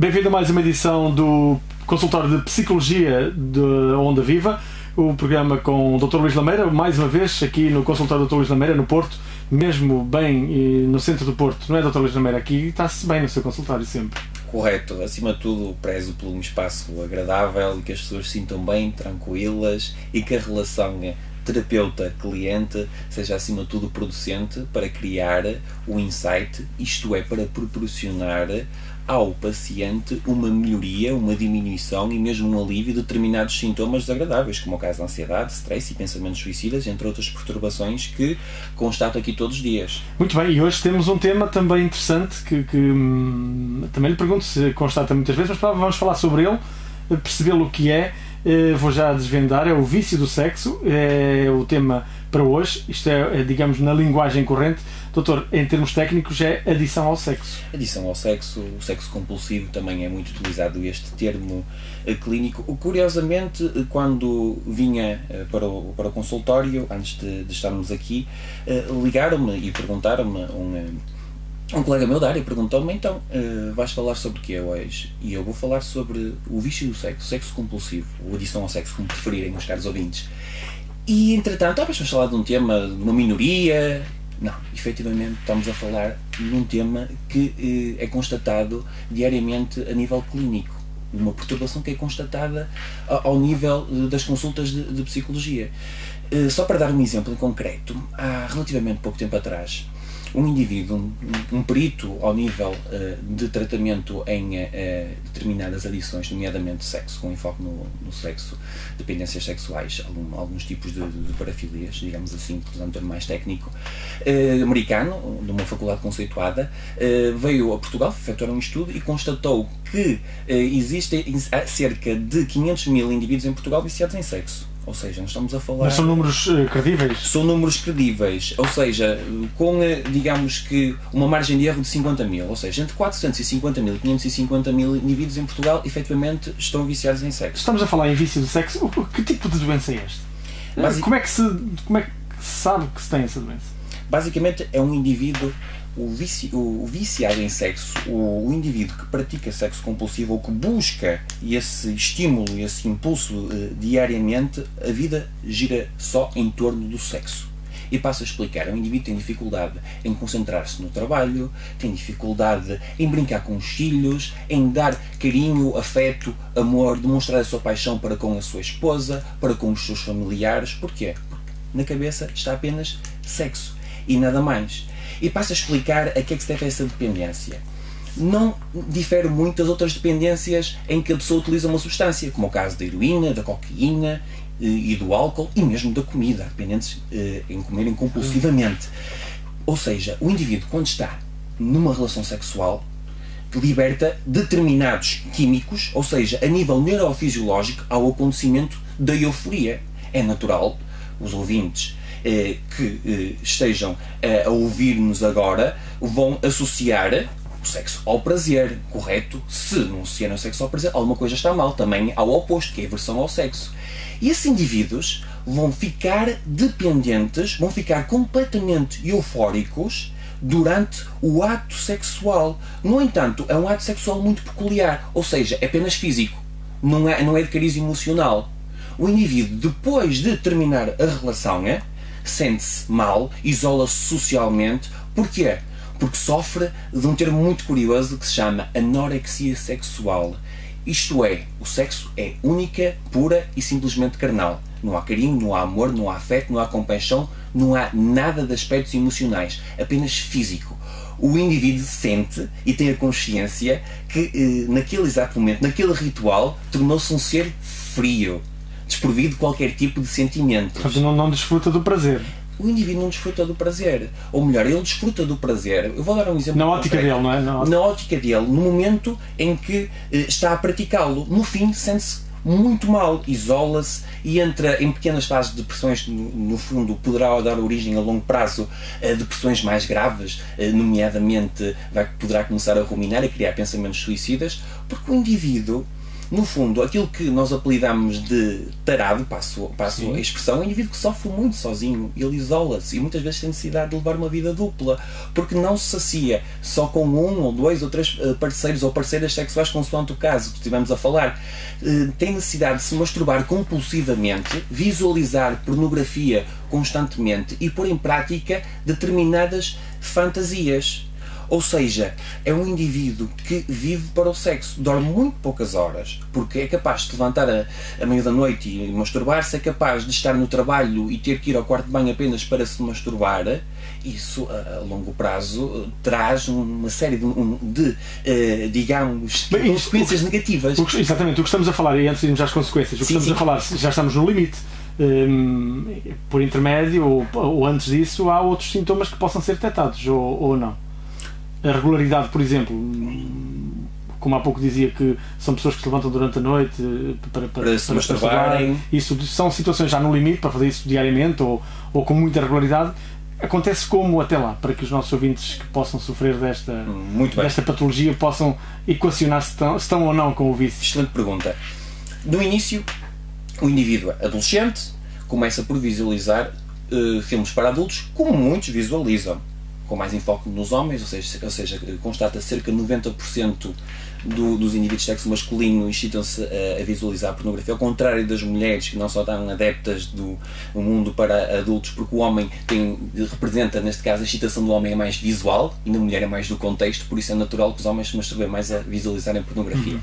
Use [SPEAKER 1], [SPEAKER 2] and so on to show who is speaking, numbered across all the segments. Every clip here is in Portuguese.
[SPEAKER 1] Bem-vindo a mais uma edição do Consultório de Psicologia de Onda Viva, o programa com o Dr. Luís Lameira, mais uma vez aqui no Consultório do Dr. Luís Lameira, no Porto, mesmo bem no centro do Porto, não é, Dr. Luís Lameira? Aqui está-se bem no seu consultório sempre.
[SPEAKER 2] Correto, acima de tudo prezo por um espaço agradável e que as pessoas se sintam bem, tranquilas e que a relação terapeuta-cliente seja acima de tudo producente para criar o insight, isto é, para proporcionar ao paciente uma melhoria, uma diminuição e mesmo um alívio de determinados sintomas desagradáveis, como o caso da ansiedade, stress e pensamentos suicidas, entre outras perturbações que constato aqui todos os dias.
[SPEAKER 1] Muito bem, e hoje temos um tema também interessante que também lhe pergunto se constata muitas vezes, mas vamos falar sobre ele, percebê-lo o que é. Vou já desvendar, é o vício do sexo, é o tema para hoje. Isto é, digamos, na linguagem corrente. Doutor, em termos técnicos, é adição ao sexo.
[SPEAKER 2] Adição ao sexo, o sexo compulsivo também é muito utilizado este termo clínico. Curiosamente, quando vinha para o consultório, antes de estarmos aqui, ligaram-me e perguntaram-me, um colega meu da área perguntou-me, então, vais falar sobre o que é hoje? E eu vou falar sobre o vício do sexo, sexo compulsivo, ou adição ao sexo, como preferirem os caros ouvintes. E, entretanto, vamos falar de um tema, de uma minoria. Não, efetivamente estamos a falar num tema que é constatado diariamente a nível clínico. Uma perturbação que é constatada ao nível das consultas de psicologia. Só para dar um exemplo em concreto, há relativamente pouco tempo atrás, um indivíduo, um perito ao nível de tratamento em determinadas adições, nomeadamente sexo, com enfoque no sexo, dependências sexuais, alguns tipos de parafilias, digamos assim, usando um termo mais técnico, americano, de uma faculdade conceituada, veio a Portugal, efetuou um estudo e constatou que existem cerca de 500 mil indivíduos em Portugal viciados em sexo. Ou seja, nós estamos a falar...
[SPEAKER 1] Mas são números credíveis?
[SPEAKER 2] São números credíveis, ou seja, com, digamos que, uma margem de erro de 50 mil, ou seja, entre 450 mil e 550 mil indivíduos em Portugal, efetivamente, estão viciados em sexo.
[SPEAKER 1] Estamos a falar em vício do sexo, que tipo de doença é este? Como é que se sabe que se tem essa doença?
[SPEAKER 2] Basicamente, é um indivíduo, o viciado em sexo, o indivíduo que pratica sexo compulsivo ou que busca esse estímulo, esse impulso diariamente, a vida gira só em torno do sexo. E passo a explicar, o indivíduo tem dificuldade em concentrar-se no trabalho, tem dificuldade em brincar com os filhos, em dar carinho, afeto, amor, demonstrar a sua paixão para com a sua esposa, para com os seus familiares. Porquê? Porque na cabeça está apenas sexo e nada mais. E passo a explicar a que é que se deve essa dependência. Não difere muito das outras dependências em que a pessoa utiliza uma substância, como o caso da heroína, da cocaína e do álcool e mesmo da comida, dependentes em comerem compulsivamente. Ou seja, o indivíduo, quando está numa relação sexual, liberta determinados químicos, ou seja, a nível neurofisiológico, ao acontecimento da euforia. É natural, os ouvintes que estejam a ouvir-nos agora vão associar o sexo ao prazer, correto? Se não associaram o sexo ao prazer, alguma coisa está mal. Também ao oposto, que é a aversão ao sexo. E esses indivíduos vão ficar dependentes, vão ficar completamente eufóricos durante o ato sexual. No entanto, é um ato sexual muito peculiar, ou seja, é apenas físico, não é de cariz emocional. O indivíduo, depois de terminar a relação, sente-se mal, isola-se socialmente. Porquê? Porque sofre de um termo muito curioso que se chama anorexia sexual. Isto é, o sexo é única, pura e simplesmente carnal. Não há carinho, não há amor, não há afeto, não há compaixão, não há nada de aspectos emocionais, apenas físico. O indivíduo sente e tem a consciência que naquele exato momento, naquele ritual, tornou-se um ser frio, desprovido de qualquer tipo de sentimentos.
[SPEAKER 1] Portanto, não desfruta do prazer.
[SPEAKER 2] O indivíduo não desfruta do prazer. Ou melhor, ele desfruta do prazer. Eu vou dar um exemplo.
[SPEAKER 1] Na ótica dele, não é?
[SPEAKER 2] Na ótica dele, no momento em que está a praticá-lo. No fim, sente-se muito mal, isola-se e entra em pequenas fases de depressões, no fundo poderá dar origem a longo prazo a depressões mais graves, nomeadamente poderá começar a ruminar, a criar pensamentos suicidas, porque o indivíduo no fundo, aquilo que nós apelidamos de tarado, passo a expressão, é um indivíduo que sofre muito sozinho, ele isola-se e muitas vezes tem necessidade de levar uma vida dupla, porque não se sacia só com 1 ou 2 ou 3 parceiros ou parceiras sexuais, consoante o caso que estivemos a falar. Tem necessidade de se masturbar compulsivamente, visualizar pornografia constantemente e pôr em prática determinadas fantasias. Ou seja, é um indivíduo que vive para o sexo, dorme muito poucas horas, porque é capaz de levantar à meia da noite e masturbar-se, é capaz de estar no trabalho e ter que ir ao quarto de banho apenas para se masturbar. Isso, a longo prazo, traz uma série de digamos, consequências negativas.
[SPEAKER 1] Exatamente, o que estamos a falar, e antes de irmos às consequências, o que estamos a falar, já estamos no limite. Por intermédio, ou antes disso, há outros sintomas que possam ser detectados, ou não. A regularidade, por exemplo, como há pouco dizia que são pessoas que se levantam durante a noite para
[SPEAKER 2] se masturbarem.
[SPEAKER 1] Isso são situações já no limite para fazer isso diariamente ou com muita regularidade. Acontece como até lá, para que os nossos ouvintes que possam sofrer desta patologia possam equacionar se estão ou não com o vício?
[SPEAKER 2] Excelente pergunta. No início, o indivíduo adolescente começa por visualizar filmes para adultos, como muitos visualizam, com mais enfoque nos homens, ou seja, constata cerca de 90% dos indivíduos de sexo masculino excitam-se a visualizar a pornografia, ao contrário das mulheres, que não só estão adeptas do mundo para adultos, porque o homem representa, neste caso, a excitação do homem é mais visual e na mulher é mais do contexto, por isso é natural que os homens se masturbem mais a visualizarem pornografia.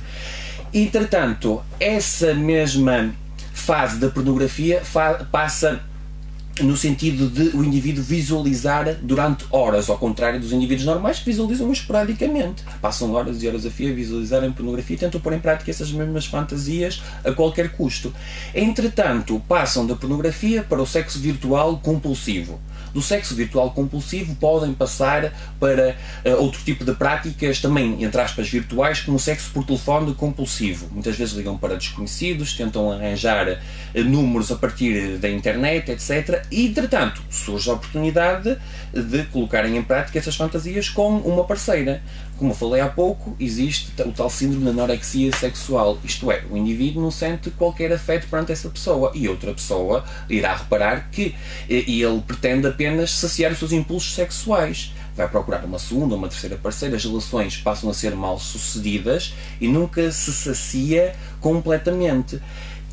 [SPEAKER 2] Entretanto, essa mesma fase da pornografia passa no sentido de o indivíduo visualizar durante horas, ao contrário dos indivíduos normais que visualizam esporadicamente. Passam horas e horas a fio a visualizarem pornografia e tentam pôr em prática essas mesmas fantasias a qualquer custo. Entretanto, passam da pornografia para o sexo virtual compulsivo. Do sexo virtual compulsivo podem passar para outro tipo de práticas, também, entre aspas, virtuais, como o sexo por telefone compulsivo. Muitas vezes ligam para desconhecidos, tentam arranjar números a partir da internet, etc. E, entretanto, surge a oportunidade de colocarem em prática essas fantasias com uma parceira. Como eu falei há pouco, existe o tal síndrome da anorexia sexual, isto é, o indivíduo não sente qualquer afeto perante essa pessoa e outra pessoa irá reparar que ele pretende apenas saciar os seus impulsos sexuais. Vai procurar uma segunda ou uma terceira parceira, as relações passam a ser mal sucedidas e nunca se sacia completamente.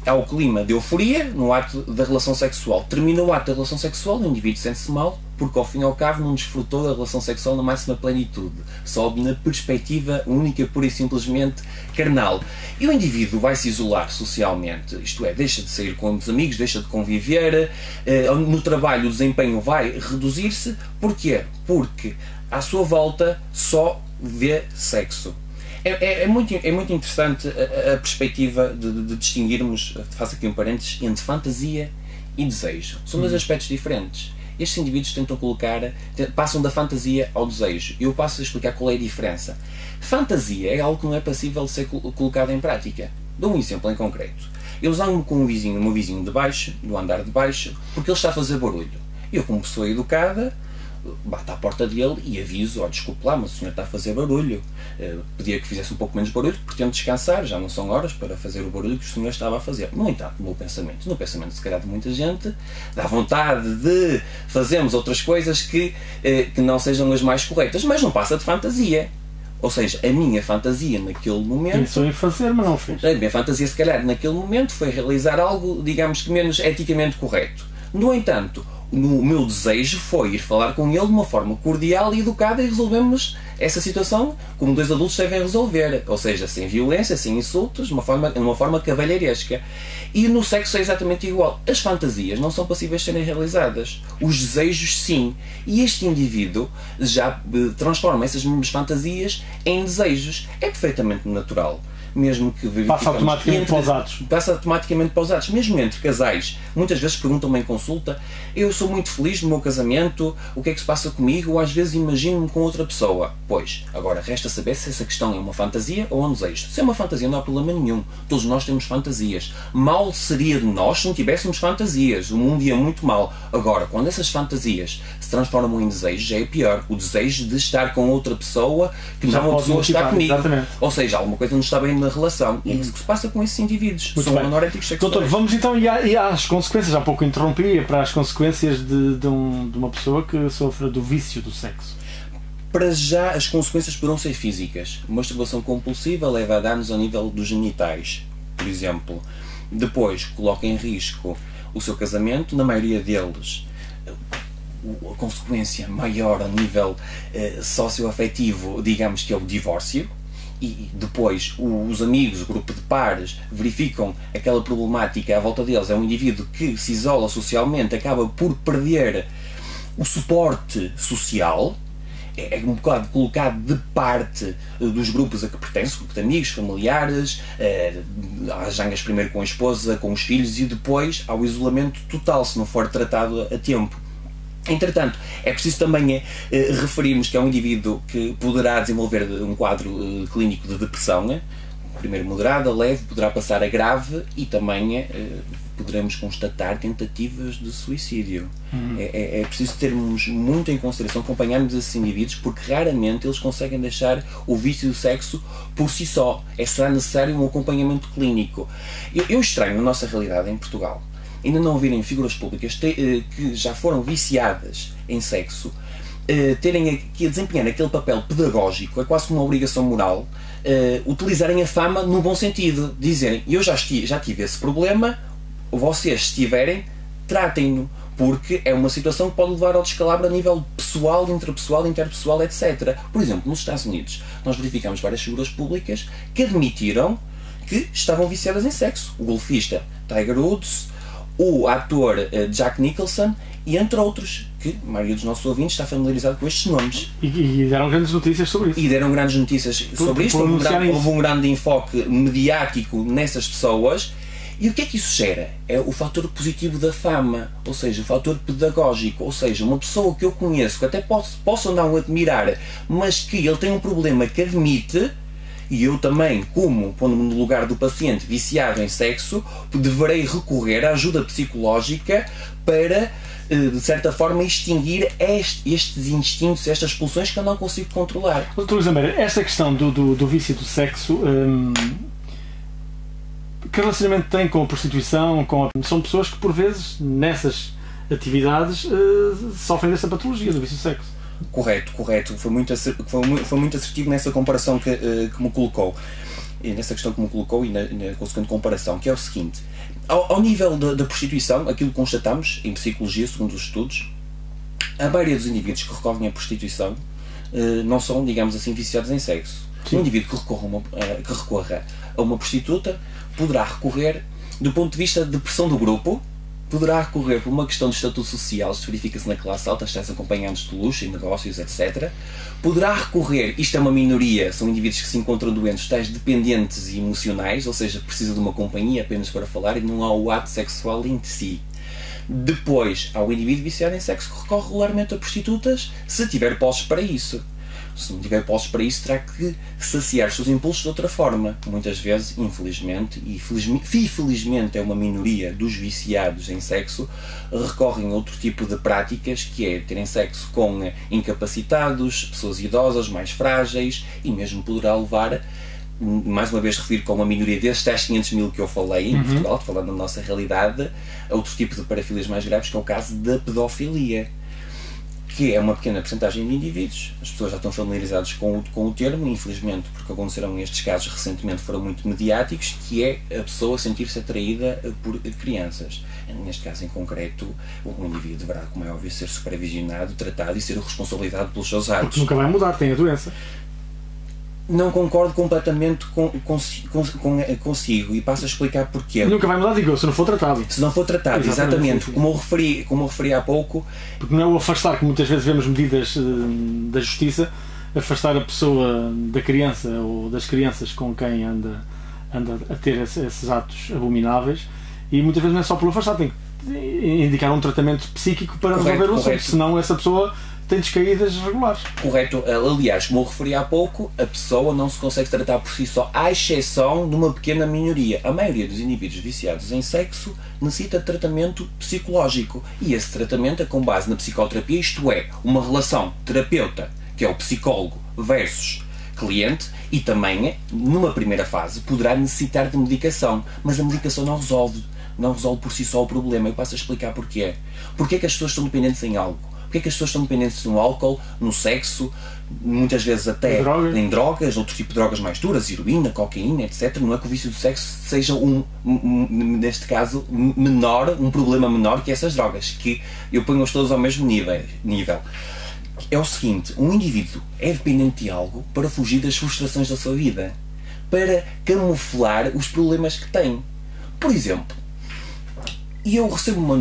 [SPEAKER 2] Há o clima de euforia no ato da relação sexual. Termina o ato da relação sexual, o indivíduo sente-se mal, porque ao fim e ao cabo não desfrutou da relação sexual na máxima plenitude. Sobe na perspectiva única, pura e simplesmente carnal. E o indivíduo vai se isolar socialmente, isto é, deixa de sair com os amigos, deixa de conviver, no trabalho o desempenho vai reduzir-se. Porquê? Porque à sua volta só vê sexo. É muito interessante a perspectiva de distinguirmos, faço aqui um parênteses, entre fantasia e desejo. São dois aspectos diferentes. Estes indivíduos passam da fantasia ao desejo. Eu passo a explicar qual é a diferença. Fantasia é algo que não é passível de ser colocado em prática. Dou um exemplo em concreto. Eu zango-me com o meu vizinho de baixo, do andar de baixo, porque ele está a fazer barulho. Eu, como pessoa educada, bato à porta dele e aviso: ó, desculpe lá, mas o senhor está a fazer barulho. Pedia que fizesse um pouco menos barulho, porque pretendo descansar, já não são horas para fazer o barulho que o senhor estava a fazer. No entanto, no pensamento se calhar de muita gente, dá vontade de fazermos outras coisas que não sejam as mais corretas, mas não passa de fantasia. Ou seja, a minha fantasia naquele momento...
[SPEAKER 1] Pensou em fazer, mas não fez.
[SPEAKER 2] A minha fantasia, se calhar, naquele momento foi realizar algo, digamos que menos eticamente correto. No entanto, o meu desejo foi ir falar com ele de uma forma cordial e educada e resolvemos essa situação como dois adultos devem resolver, ou seja, sem violência, sem insultos, de uma forma cavalheiresca. E no sexo é exatamente igual. As fantasias não são passíveis de serem realizadas. Os desejos, sim. E este indivíduo já transforma essas mesmas fantasias em desejos. É perfeitamente natural. Mesmo que
[SPEAKER 1] passa automaticamente para os atos.
[SPEAKER 2] Passa automaticamente para os atos. Mesmo entre casais, muitas vezes perguntam-me em consulta: eu sou muito feliz no meu casamento, o que é que se passa comigo? Ou às vezes imagino-me com outra pessoa. Pois, agora resta saber se essa questão é uma fantasia ou um desejo. Se é uma fantasia não há problema nenhum. Todos nós temos fantasias. Mal seria de nós se não tivéssemos fantasias. O mundo ia muito mal. Agora, quando essas fantasias se transformam em desejos, já é pior. O desejo de estar com outra pessoa que não a pessoa está comigo.
[SPEAKER 1] Exatamente.
[SPEAKER 2] Ou seja, alguma coisa não está bem na relação. E é isso que se passa com esses indivíduos. São anoréticos sexuais.
[SPEAKER 1] Doutor, vamos então e às consequências. Há pouco interrompi para as consequências de uma pessoa que sofre do vício do sexo.
[SPEAKER 2] Para já, as consequências poderão ser físicas. Uma masturbação compulsiva leva a danos ao nível dos genitais, por exemplo. Depois, coloca em risco o seu casamento, na maioria deles. A consequência maior a nível socioafetivo, digamos que é o divórcio. E depois os amigos, o grupo de pares, verificam aquela problemática à volta deles. É um indivíduo que se isola socialmente, acaba por perder o suporte social, é um bocado colocado de parte dos grupos a que pertence, grupo de amigos, familiares, às zangas primeiro com a esposa, com os filhos, e depois ao isolamento total, se não for tratado a tempo. Entretanto, é preciso também referirmos que é um indivíduo que poderá desenvolver um quadro clínico de depressão, primeiro moderada, leve, poderá passar a grave, e também poderemos constatar tentativas de suicídio. É preciso termos muito em consideração, acompanharmos esses indivíduos, porque raramente eles conseguem deixar o vício do sexo por si só. Será necessário um acompanhamento clínico. Eu estranho, na nossa realidade em Portugal, ainda não virem figuras públicas que já foram viciadas em sexo terem que desempenhar aquele papel pedagógico, é quase como uma obrigação moral, utilizarem a fama no bom sentido, dizerem: eu já tive esse problema, vocês, se tiverem, tratem-no, porque é uma situação que pode levar ao descalabro a nível pessoal, intrapessoal, interpessoal, etc. Por exemplo, nos Estados Unidos, nós verificamos várias figuras públicas que admitiram que estavam viciadas em sexo. O golfista Tiger Woods, o ator Jack Nicholson, e entre outros, que a maioria dos nossos ouvintes está familiarizado com estes nomes.
[SPEAKER 1] E deram grandes notícias sobre isso.
[SPEAKER 2] E deram grandes notícias sobre isto. Houve um grande enfoque mediático nessas pessoas. E o que é que isso gera? É o fator positivo da fama, ou seja, o fator pedagógico, ou seja, uma pessoa que eu conheço, que até posso não admirar, mas que ele tem um problema que admite, e eu também, como pondo-me no lugar do paciente viciado em sexo, deverei recorrer à ajuda psicológica para, de certa forma, extinguir estes instintos, estas pulsões que eu não consigo controlar.
[SPEAKER 1] Dr. Luís Lameira, esta questão do vício do sexo, que relacionamento tem com a prostituição? São pessoas que, por vezes, nessas atividades, sofrem dessa patologia do vício do sexo.
[SPEAKER 2] Correto. Foi muito assertivo nessa comparação que me colocou. Nessa questão que me colocou e na consequente comparação, que é o seguinte: ao nível da prostituição, aquilo que constatamos em psicologia, segundo os estudos, a maioria dos indivíduos que recorrem à prostituição não são, digamos assim, viciados em sexo. Sim. Um indivíduo que recorra a uma prostituta poderá recorrer do ponto de vista de pressão do grupo, poderá recorrer por uma questão de estatuto social, isto verifica-se na classe alta, estais acompanhados de luxo, em negócios, etc. Poderá recorrer, isto é uma minoria, são indivíduos que se encontram doentes, tais dependentes e emocionais, ou seja, precisa de uma companhia apenas para falar e não há o ato sexual em si. Depois, há o indivíduo viciado em sexo que recorre regularmente a prostitutas, se tiver posses para isso. Se não tiver posses para isso, terá que saciar os seus impulsos de outra forma. Muitas vezes, infelizmente, e felizmente é uma minoria dos viciados em sexo, recorrem a outro tipo de práticas, que é terem sexo com incapacitados, pessoas idosas, mais frágeis, e mesmo poderá levar, mais uma vez refiro com uma minoria destes tais 500 mil que eu falei em Portugal, falando da nossa realidade, a outro tipo de parafilias mais graves, que é o caso da pedofilia, que é uma pequena porcentagem de indivíduos. As pessoas já estão familiarizadas com o termo, infelizmente, porque aconteceram estes casos recentemente, foram muito mediáticos, que é a pessoa sentir-se atraída por crianças. Neste caso em concreto, o indivíduo deverá, como é óbvio, ser supervisionado, tratado e ser responsabilizado pelos seus atos.
[SPEAKER 1] Porque nunca vai mudar, tem a doença.
[SPEAKER 2] Não concordo completamente consigo, e passo a explicar porquê.
[SPEAKER 1] Nunca vai mudar, digo, se não for tratado.
[SPEAKER 2] Se não for tratado, exatamente. Como eu referi há pouco.
[SPEAKER 1] Porque não é o afastar, que muitas vezes vemos medidas da justiça, afastar a pessoa da criança ou das crianças com quem anda a ter esses atos abomináveis, e muitas vezes não é só por afastar, tem que indicar um tratamento psíquico para resolver o assunto, senão essa pessoa tem descaídas regulares. Correto.
[SPEAKER 2] Aliás, como eu referi há pouco, a pessoa não se consegue tratar por si só, à exceção de uma pequena minoria. A maioria dos indivíduos viciados em sexo necessita de tratamento psicológico. E esse tratamento é com base na psicoterapia, isto é, uma relação terapeuta, que é o psicólogo, versus cliente e também, numa primeira fase, poderá necessitar de medicação, mas a medicação não resolve por si só o problema. Eu passo a explicar porquê. Porquê é que as pessoas estão dependentes em algo? Porquê é que as pessoas estão dependentes no álcool, no sexo, muitas vezes até em drogas, outro tipo de drogas mais duras, heroína, cocaína, etc. Não é que o vício do sexo seja neste caso, um problema menor que essas drogas, que eu ponho-os todos ao mesmo nível. É o seguinte, um indivíduo é dependente de algo para fugir das frustrações da sua vida, para camuflar os problemas que tem. Por exemplo, eu recebo uma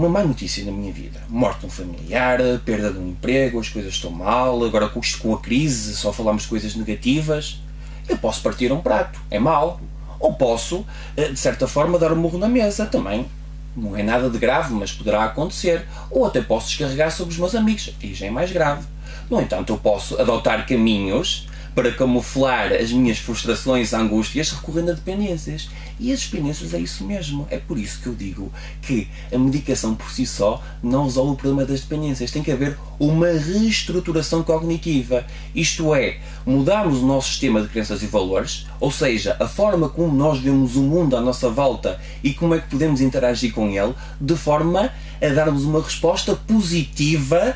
[SPEAKER 2] má notícia na minha vida. Morte de um familiar, perda de um emprego, as coisas estão mal, agora com a crise só falamos de coisas negativas. Eu posso partir um prato, é mau. Ou posso, de certa forma, dar um murro na mesa, também. Não é nada de grave, mas poderá acontecer. Ou até posso descarregar sobre os meus amigos, e já é mais grave. No entanto, eu posso adotar caminhos para camuflar as minhas frustrações, angústias, recorrendo a dependências. E as dependências é isso mesmo. É por isso que eu digo que a medicação por si só não resolve o problema das dependências. Tem que haver uma reestruturação cognitiva. Isto é, mudarmos o nosso sistema de crenças e valores, ou seja, a forma como nós vemos o mundo à nossa volta e como é que podemos interagir com ele, de forma a darmos uma resposta positiva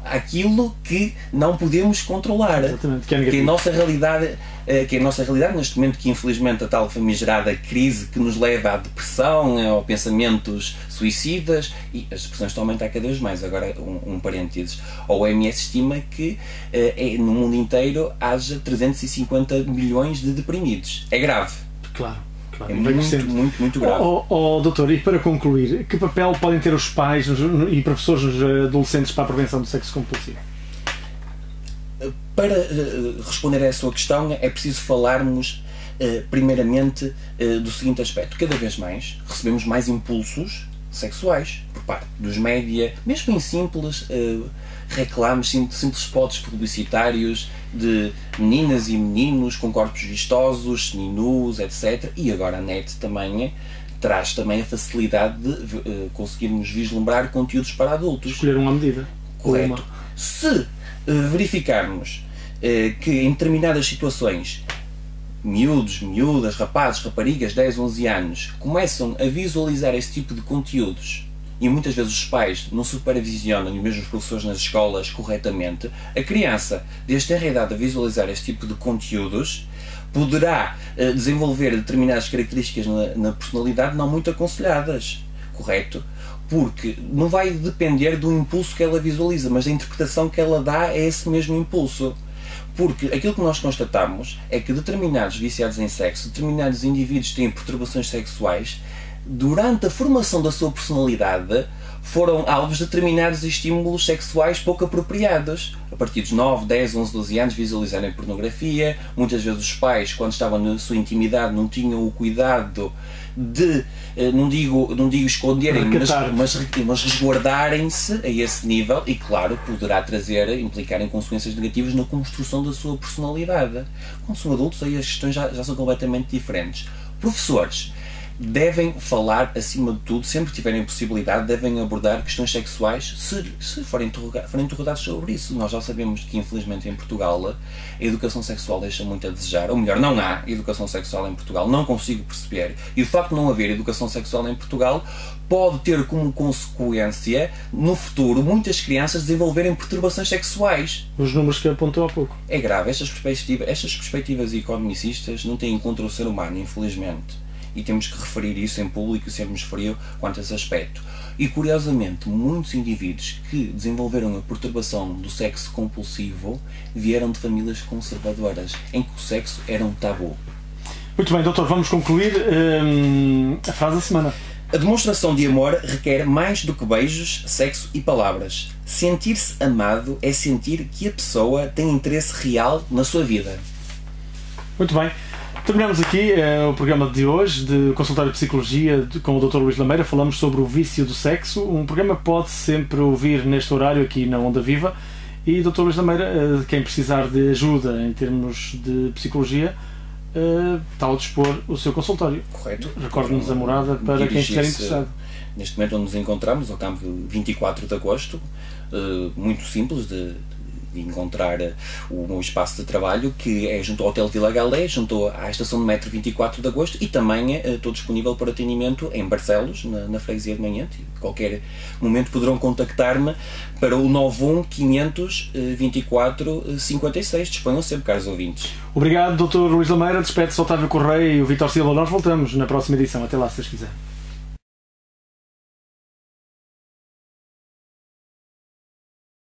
[SPEAKER 2] àquilo que não podemos controlar.
[SPEAKER 1] Exatamente,
[SPEAKER 2] que é a nossa realidade neste momento, que infelizmente a tal famigerada crise que nos leva à depressão, ou pensamentos suicidas, e as depressões estão a aumentar cada vez mais. Agora, um parênteses, a OMS estima que no mundo inteiro haja 350 milhões de deprimidos. É grave.
[SPEAKER 1] Claro.
[SPEAKER 2] É muito grave.
[SPEAKER 1] Doutor, e para concluir, que papel podem ter os pais e professores nos adolescentes para a prevenção do sexo compulsivo?
[SPEAKER 2] Para responder a essa questão, é preciso falarmos primeiramente do seguinte aspecto. Cada vez mais recebemos mais impulsos sexuais por parte dos média, mesmo em simples reclames, simples spots publicitários de meninas e meninos com corpos vistosos, seminus, etc. E agora a net também traz também a facilidade de conseguirmos vislumbrar conteúdos para adultos.
[SPEAKER 1] Escolher uma medida.
[SPEAKER 2] Correto. Se verificarmos que em determinadas situações miúdos, miúdas, rapazes, raparigas, 10, 11 anos começam a visualizar esse tipo de conteúdos e muitas vezes os pais não supervisionam, e mesmo os professores nas escolas, corretamente, a criança, desde ter a idade a visualizar este tipo de conteúdos, poderá desenvolver determinadas características na personalidade não muito aconselhadas, correto? Porque não vai depender do impulso que ela visualiza, mas da interpretação que ela dá a esse mesmo impulso. Porque aquilo que nós constatamos é que determinados viciados em sexo, determinados indivíduos que têm perturbações sexuais, durante a formação da sua personalidade, foram alvos de determinados estímulos sexuais pouco apropriados. A partir dos 9, 10, 11, 12 anos visualizarem pornografia. Muitas vezes os pais, quando estavam na sua intimidade, não tinham o cuidado de, não digo esconderem, mas resguardarem-se a esse nível, e claro, poderá implicar em consequências negativas na construção da sua personalidade. Quando são adultos, aí as questões já são completamente diferentes. Professores devem falar, acima de tudo, sempre que tiverem possibilidade, devem abordar questões sexuais se forem interrogados sobre isso. Nós já sabemos que, infelizmente, em Portugal, a educação sexual deixa muito a desejar, ou melhor, não há educação sexual em Portugal, não consigo perceber. E o facto de não haver educação sexual em Portugal pode ter como consequência, no futuro, muitas crianças desenvolverem perturbações sexuais.
[SPEAKER 1] Os números que apontou há pouco.
[SPEAKER 2] É grave. Estas perspectivas economicistas não têm contra o ser humano, infelizmente. E temos que referir isso em público e sermos frio quanto a esse aspecto. E curiosamente, muitos indivíduos que desenvolveram a perturbação do sexo compulsivo vieram de famílias conservadoras, em que o sexo era um tabu.
[SPEAKER 1] Muito bem, doutor, vamos concluir a frase da semana.
[SPEAKER 2] A demonstração de amor requer mais do que beijos, sexo e palavras. Sentir-se amado é sentir que a pessoa tem interesse real na sua vida.
[SPEAKER 1] Muito bem. Terminamos aqui o programa de hoje de Consultório de Psicologia com o Dr. Luís Lameira. Falamos sobre o vício do sexo, um programa que pode sempre ouvir neste horário aqui na Onda Viva. E Dr. Luís Lameira, quem precisar de ajuda em termos de psicologia, está ao dispor o seu consultório.
[SPEAKER 2] Correto.
[SPEAKER 1] Recorde-nos a morada para quem estiver interessado.
[SPEAKER 2] Neste momento onde nos encontramos, ao campo 24 de Agosto, muito simples de de encontrar o meu espaço de trabalho, que é junto ao Hotel Vila Galé, junto à estação de metro 24 de Agosto, e também estou disponível para atendimento em Barcelos, na freguesia de Manhã. A qualquer momento poderão contactar-me para o 91 500 24 56. Disponham sempre, caros ouvintes.
[SPEAKER 1] Obrigado, Dr. Luís Lameira. Despede-se Otávio Correia e o Vítor Silva. Nós voltamos na próxima edição. Até lá, se Deus quiser.